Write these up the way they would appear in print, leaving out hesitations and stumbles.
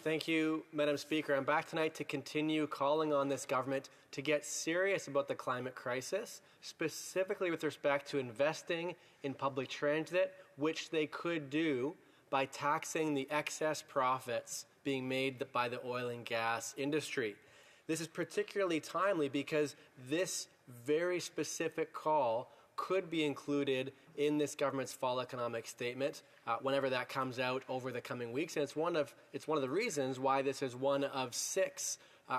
Thank you, Madam Speaker. I'm back tonight to continue calling on this government to get serious about the climate crisis, specifically with respect to investing in public transit, which they could do by taxing the excess profits being made by the oil and gas industry. This is particularly timely because this very specific call could be included in this government's fall economic statement whenever that comes out over the coming weeks. And it's one of the reasons why this is one of 6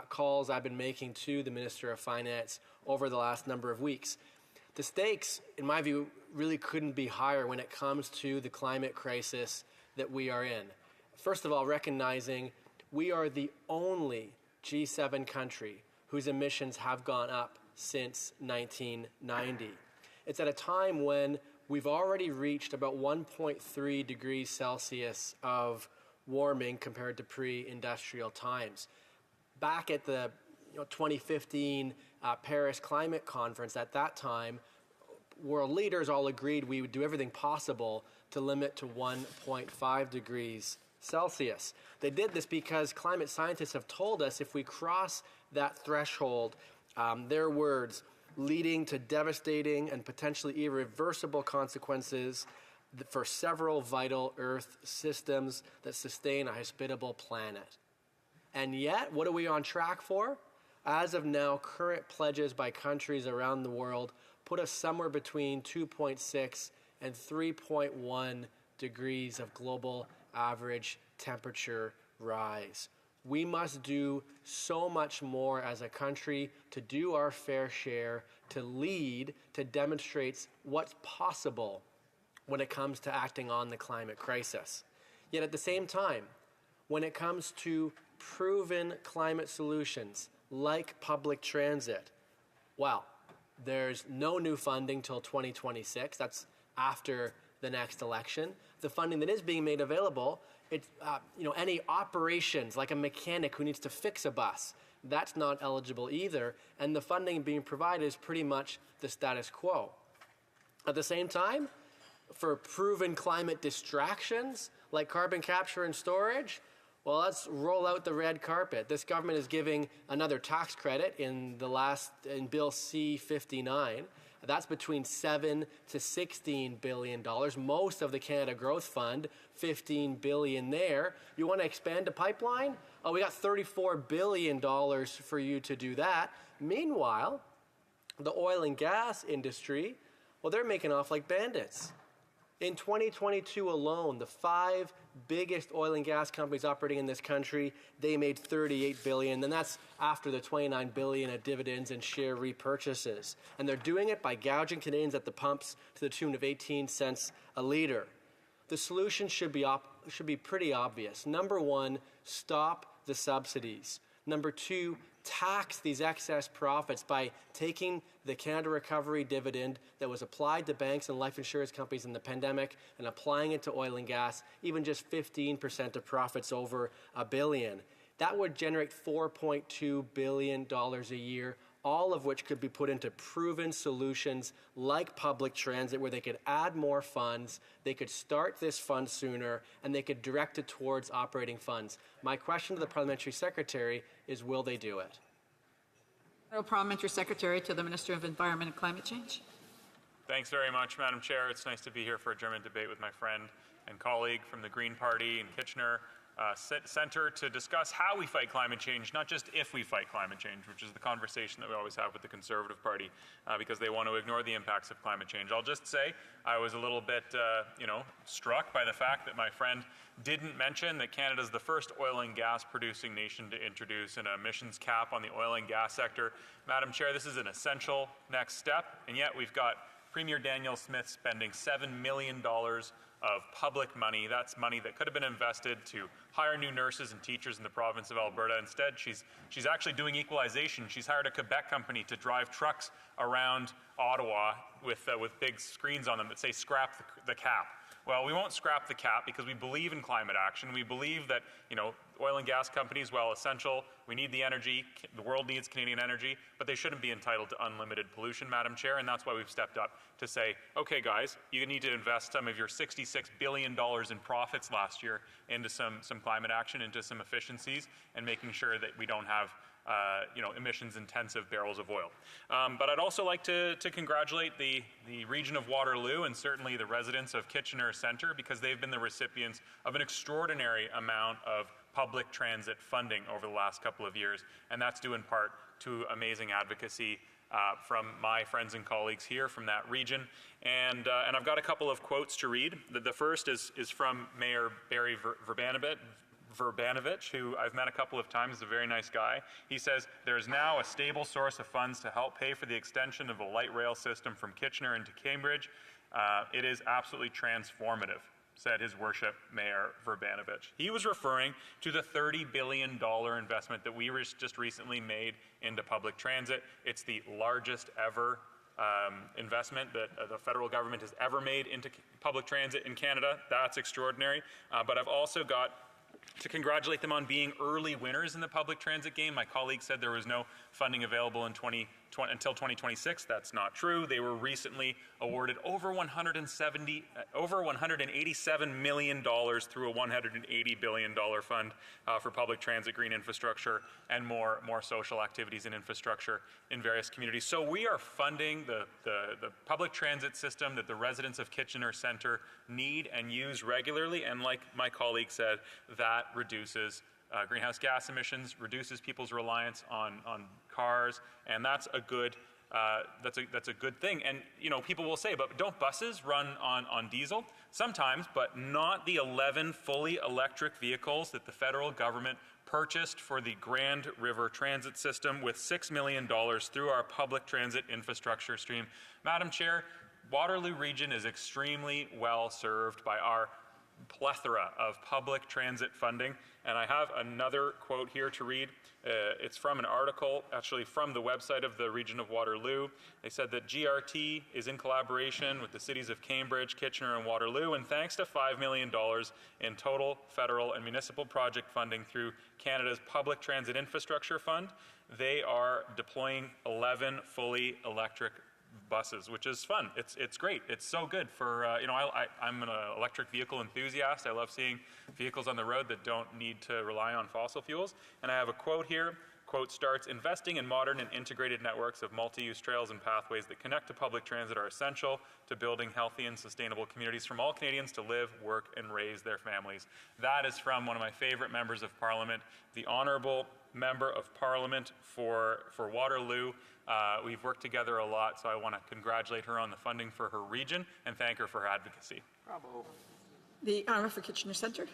calls I've been making to the Minister of Finance over the last number of weeks. The stakes, in my view, really couldn't be higher when it comes to the climate crisis that we are in. First of all, recognizing we are the only G7 country whose emissions have gone up since 1990. It's at a time when we've already reached about 1.3 degrees Celsius of warming compared to pre-industrial times. Back at the 2015 Paris Climate Conference, at that time, world leaders all agreed we would do everything possible to limit to 1.5 degrees Celsius. They did this because climate scientists have told us if we cross that threshold, their words, leading to devastating and potentially irreversible consequences for several vital Earth systems that sustain a hospitable planet. And yet, what are we on track for? As of now, current pledges by countries around the world put us somewhere between 2.6 and 3.1 degrees of global average temperature rise. We must do so much more as a country to do our fair share, to lead, to demonstrate what's possible when it comes to acting on the climate crisis. Yet at the same time, when it comes to proven climate solutions like public transit, well, there's no new funding till 2026. That's after the next election. The funding that is being made available, it's any operations like a mechanic who needs to fix a bus, that's not eligible either, and the funding being provided is pretty much the status quo. At the same time, for proven climate distractions like carbon capture and storage, well, let's roll out the red carpet. This government is giving another tax credit in Bill C-59. That's between $7 to $16 billion. Most of the Canada Growth Fund, $15 billion there. You want to expand a pipeline? Oh, we got $34 billion for you to do that. Meanwhile, the oil and gas industry, well, they're making off like bandits. In 2022 alone, the 5 biggest oil and gas companies operating in this country, they made $38 billion, and that's after the $29 billion of dividends and share repurchases. And they're doing it by gouging Canadians at the pumps to the tune of 18 cents a litre. The solution should be pretty obvious. Number 1, stop the subsidies. Number 2, tax these excess profits by taking the Canada Recovery dividend that was applied to banks and life insurance companies in the pandemic and applying it to oil and gas, even just 15% of profits over $1 billion. That would generate $4.2 billion a year, all of which could be put into proven solutions like public transit where they could add more funds, they could start this fund sooner, and they could direct it towards operating funds. My question to the Parliamentary Secretary is, will they do it? Parliamentary Secretary to the Minister of Environment and Climate Change. Thanks very much, Madam Chair. It's nice to be here for a German debate with my friend and colleague from the Green Party in Kitchener Centre to discuss how we fight climate change, not just if we fight climate change, which is the conversation that we always have with the Conservative Party because they want to ignore the impacts of climate change. I'll just say I was a little bit, struck by the fact that my friend didn't mention that Canada is the first oil and gas producing nation to introduce an emissions cap on the oil and gas sector. Madam Chair, this is an essential next step, and yet we've got Premier Danielle Smith spending $7 million of public money. That's money that could have been invested to hire new nurses and teachers in the province of Alberta. Instead, she's actually doing equalization. She's hired a Quebec company to drive trucks around Ottawa with big screens on them that say "scrap the cap." Well, we won't scrap the cap because we believe in climate action. We believe that oil and gas companies, while essential, we need the energy, the world needs Canadian energy, but they shouldn't be entitled to unlimited pollution, Madam Chair, and that's why we've stepped up to say, okay guys, you need to invest some of your $66 billion in profits last year into some climate action, into some efficiencies, and making sure that we don't have emissions-intensive barrels of oil. But I'd also like to congratulate the region of Waterloo and certainly the residents of Kitchener Centre, because they've been the recipients of an extraordinary amount of public transit funding over the last couple of years, and that's due in part to amazing advocacy from my friends and colleagues here from that region. And I've got a couple of quotes to read. The first is from Mayor Barry Verbanovich, who I've met a couple of times, is a very nice guy. He says, "There is now a stable source of funds to help pay for the extension of the light rail system from Kitchener into Cambridge. It is absolutely transformative," said His Worship Mayor Verbanovich. He was referring to the $30 billion investment that we just recently made into public transit. It's the largest ever investment that the federal government has ever made into public transit in Canada. That's extraordinary. But I've also got to congratulate them on being early winners in the public transit game. My colleague said there was no funding available in until 2026. That's not true. They were recently awarded over $187 million through a $180 billion fund for public transit, green infrastructure, and more social activities and infrastructure in various communities. So we are funding the public transit system that the residents of Kitchener Centre need and use regularly, and like my colleague said, that reduces greenhouse gas emissions, reduces people's reliance on cars, and that's a good thing. And people will say, but don't buses run on diesel? Sometimes, but not the 11 fully electric vehicles that the federal government purchased for the Grand River Transit System with $6 million through our public transit infrastructure stream. Madam Chair, Waterloo Region is extremely well served by our plethora of public transit funding, and I have another quote here to read. It's from an article, actually from the website of the region of Waterloo. They said that GRT is in collaboration with the cities of Cambridge, Kitchener, and Waterloo, and thanks to $5 million in total federal and municipal project funding through Canada's Public Transit Infrastructure Fund, they are deploying 11 fully electric buses, which is fun. It's great. It's so good for, I'm an electric vehicle enthusiast. I love seeing vehicles on the road that don't need to rely on fossil fuels. And I have a quote here. Quote starts, "Investing in modern and integrated networks of multi-use trails and pathways that connect to public transit are essential to building healthy and sustainable communities from all Canadians to live, work, and raise their families." That is from one of my favorite members of Parliament, the Honourable Member of Parliament for Waterloo. We've worked together a lot, so I want to congratulate her on the funding for her region and thank her for her advocacy. Bravo. The honour for Kitchener Centre.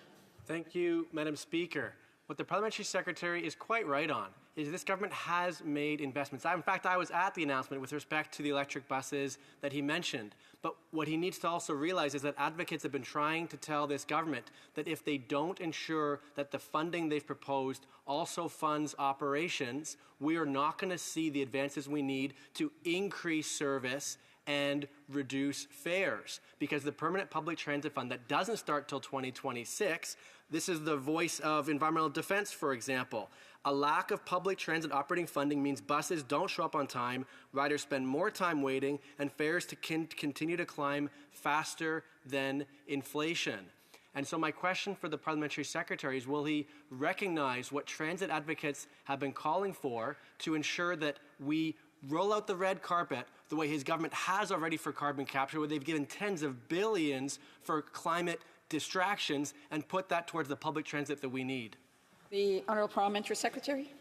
Thank you, Madam Speaker. What the Parliamentary Secretary is quite right on is this government has made investments. In fact, I was at the announcement with respect to the electric buses that he mentioned. But what he needs to also realize is that advocates have been trying to tell this government that if they don't ensure that the funding they've proposed also funds operations, we are not going to see the advances we need to increase service and reduce fares. Because the Permanent Public Transit Fund that doesn't start till 2026, this is the voice of environmental defense, for example. A lack of public transit operating funding means buses don't show up on time, riders spend more time waiting, and fares continue to climb faster than inflation. And so my question for the Parliamentary Secretary is, will he recognize what transit advocates have been calling for to ensure that we roll out the red carpet the way his government has already for carbon capture, where they've given tens of billions for climate distractions, and put that towards the public transit that we need? The Honourable Parliamentary Secretary.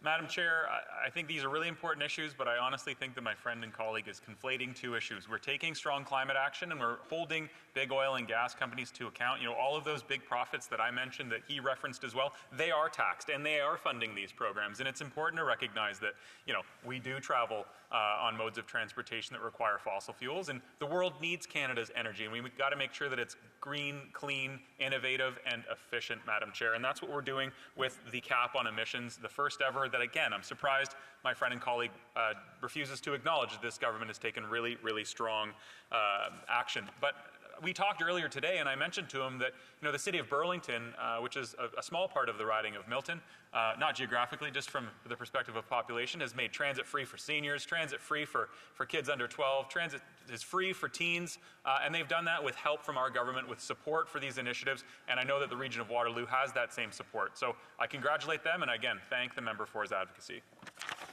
Madam Chair, I think these are really important issues, but I honestly think that my friend and colleague is conflating two issues. We're taking strong climate action and we're holding big oil and gas companies to account. All of those big profits that I mentioned that he referenced as well, they are taxed and they are funding these programs. And it's important to recognize that, we do travel on modes of transportation that require fossil fuels, and the world needs Canada's energy, and we've got to make sure that it's green, clean, innovative, and efficient, Madam Chair. And that's what we're doing with the cap on emissions, the first ever that, again, I'm surprised my friend and colleague refuses to acknowledge that this government has taken really, really strong action. But we talked earlier today, and I mentioned to him that the city of Burlington, which is a small part of the riding of Milton, not geographically, just from the perspective of population, has made transit free for seniors, transit free for kids under 12, transit is free for teens, and they've done that with help from our government, with support for these initiatives, and I know that the region of Waterloo has that same support. So I congratulate them, and again, thank the member for his advocacy.